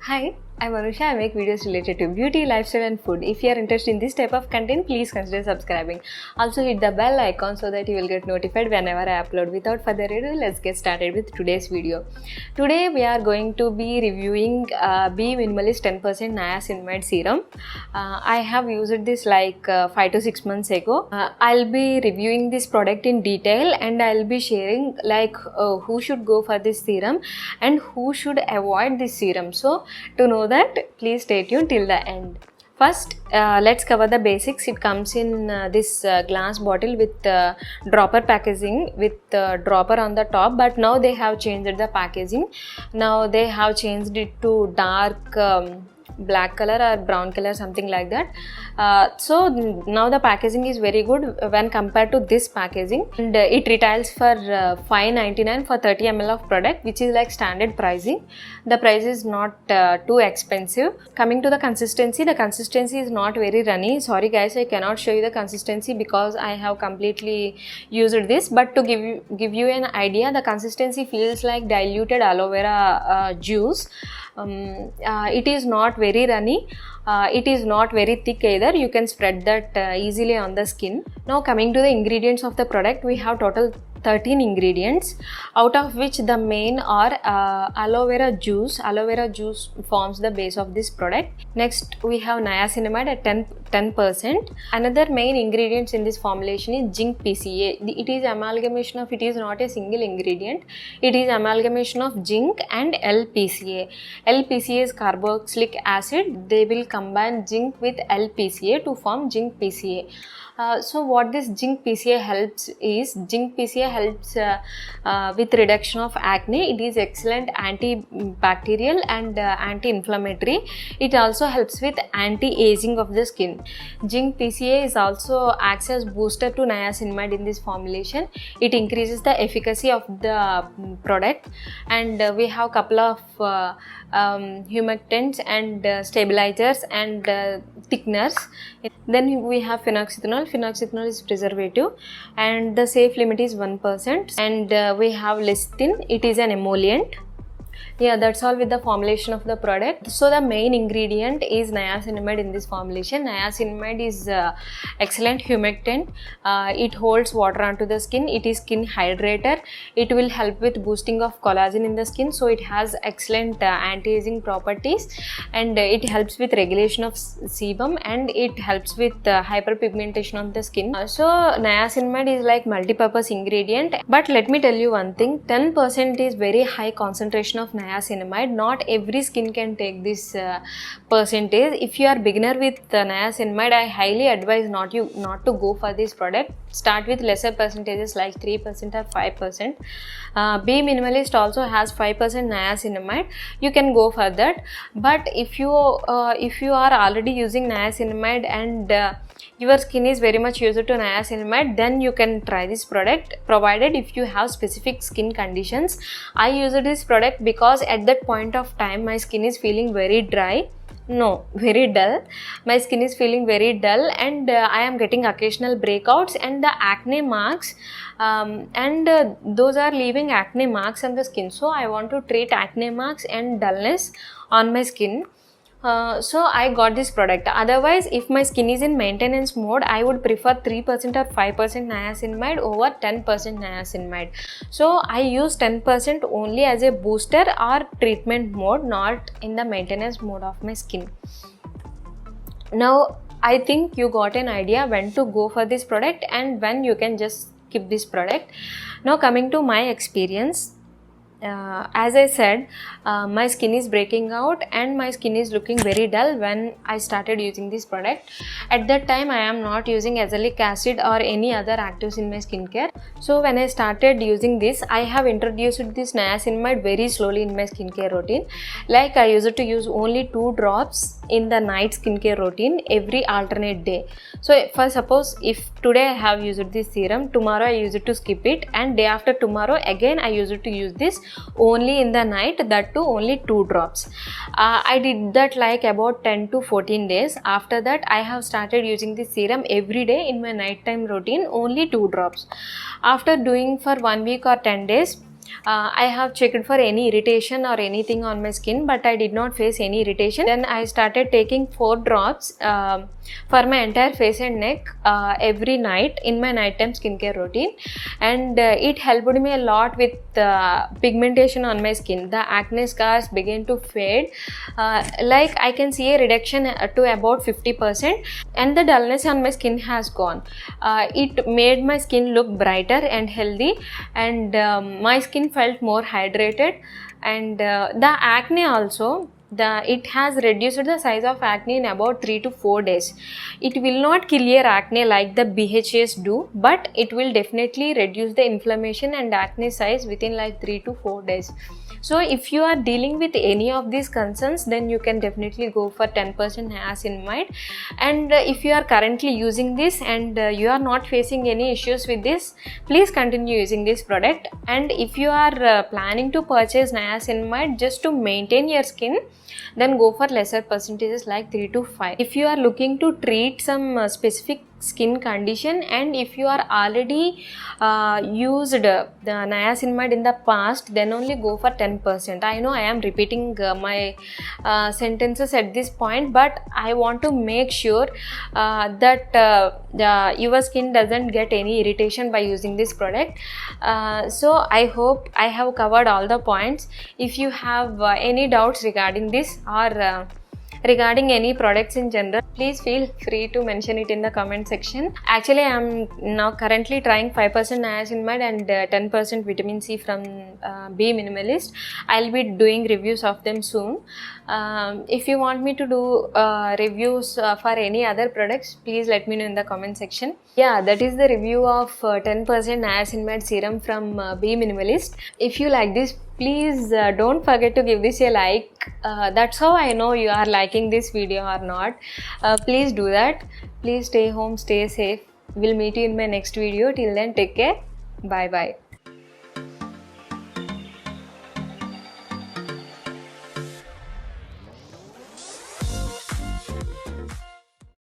Hi, I'm Anoosha. I make videos related to beauty, lifestyle and food. If you are interested in this type of content, please consider subscribing. Also hit the bell icon so that you will get notified whenever I upload. Without further ado, let's get started with today's video. Today we are going to be reviewing Be Minimalist 10% Niacinamide Serum. I have used this like 5 to 6 months ago. I'll be reviewing this product in detail and I'll be sharing like who should go for this serum and who should avoid this serum. So to know that, please stay tuned till the end. First, let's cover the basics. It comes in this glass bottle with dropper packaging with dropper on the top, but now they have changed the packaging. Now they have changed it to dark black color or brown color, something like that. So now the packaging is very good when compared to this packaging, and it retails for $5.99 for 30 ml of product, which is like standard pricing. The price is not too expensive. Coming to the consistency is not very runny. Sorry guys, I cannot show you the consistency because I have completely used this, but to give you an idea, the consistency feels like diluted aloe vera juice. It is not very runny, it is not very thick either. You can spread that easily on the skin. Now coming to the ingredients of the product, we have total 13 ingredients, out of which the main are aloe vera juice. Aloe vera juice forms the base of this product. Next we have niacinamide at 10%. Another main ingredients in this formulation is zinc PCA. It is amalgamation of, it is not a single ingredient, it is amalgamation of zinc and LPCA. LPCA is carboxylic acid. They will combine zinc with LPCA to form zinc PCA. So what this zinc PCA helps is, zinc PCA helps with reduction of acne. It is excellent antibacterial and anti-inflammatory. It also helps with anti-aging of the skin. Zinc PCA is also acts as booster to niacinamide in this formulation. It increases the efficacy of the product, and we have couple of humectants and stabilizers and thickeners. Then we have phenoxyethanol. Phenoxyethanol is preservative and the safe limit is 1%, and we have lecithin. It is an emollient. Yeah, that's all with the formulation of the product. So the main ingredient is niacinamide in this formulation. Niacinamide is excellent humectant. It holds water onto the skin. It is skin hydrator. It will help with boosting of collagen in the skin. So it has excellent anti-aging properties, and it helps with regulation of sebum, and it helps with hyperpigmentation on the skin. So niacinamide is like multi-purpose ingredient. But let me tell you one thing, 10% is very high concentration of niacinamide. Not every skin can take this percentage. If you are beginner with niacinamide, I highly advise not to go for this product. Start with lesser percentages like 3% or 5%. Be Minimalist also has 5% niacinamide. You can go for that. But if you are already using niacinamide and your skin is very much used to niacinamide, then you can try this product, provided if you have specific skin conditions. I used this product because at that point of time my skin is feeling very dry. No, very dull. My skin is feeling very dull, and I am getting occasional breakouts and the acne marks, those are leaving acne marks on the skin. So I want to treat acne marks and dullness on my skin. So I got this product. Otherwise, if my skin is in maintenance mode, I would prefer 3% or 5% niacinamide over 10% niacinamide. So I use 10% only as a booster or treatment mode, not in the maintenance mode of my skin. Now I think you got an idea when to go for this product and when you can just skip this product. Now coming to my experience, as I said, my skin is breaking out and my skin is looking very dull when I started using this product. At that time I am not using azelaic acid or any other actives in my skincare. So when I started using this, I have introduced this niacinamide very slowly in my skincare routine. Like I used to use only 2 drops in the night skincare routine every alternate day. So for suppose if today I have used this serum, tomorrow I use it to skip it, and day after tomorrow again I use it to use this only in the night, that too only 2 drops. I did that like about 10 to 14 days. After that I have started using this serum every day in my nighttime routine, only 2 drops. After doing for 1 week or 10 days, I have checked for any irritation or anything on my skin, but I did not face any irritation. Then I started taking 4 drops for my entire face and neck every night in my nighttime skincare routine, and it helped me a lot with pigmentation on my skin. The acne scars began to fade, like I can see a reduction to about 50%, and the dullness on my skin has gone. It made my skin look brighter and healthy, and my skin felt more hydrated, and the acne also, it has reduced the size of acne in about 3 to 4 days. It will not kill your acne like the BHAs do, but it will definitely reduce the inflammation and acne size within like 3 to 4 days. So if you are dealing with any of these concerns, then you can definitely go for 10% niacinamide. And if you are currently using this and you are not facing any issues with this, please continue using this product. And if you are planning to purchase niacinamide just to maintain your skin, then go for lesser percentages like 3 to 5. If you are looking to treat some specific skin condition, and if you are already used the niacinamide in the past, then only go for 10%. I know I am repeating my sentences at this point, but I want to make sure that your skin doesn't get any irritation by using this product. So I hope I have covered all the points. If you have any doubts regarding this or regarding any products in general, please feel free to mention it in the comment section. Actually, I am now currently trying 5% niacinamide and 10% vitamin C from Be Minimalist. I'll be doing reviews of them soon. If you want me to do reviews for any other products, please let me know in the comment section. Yeah, that is the review of 10% niacinamide serum from Be Minimalist. If you like this, please don't forget to give this a like. That's how I know you are liking this video or not. Please do that. Please stay home, stay safe. We'll meet you in my next video. Till then, take care. Bye bye.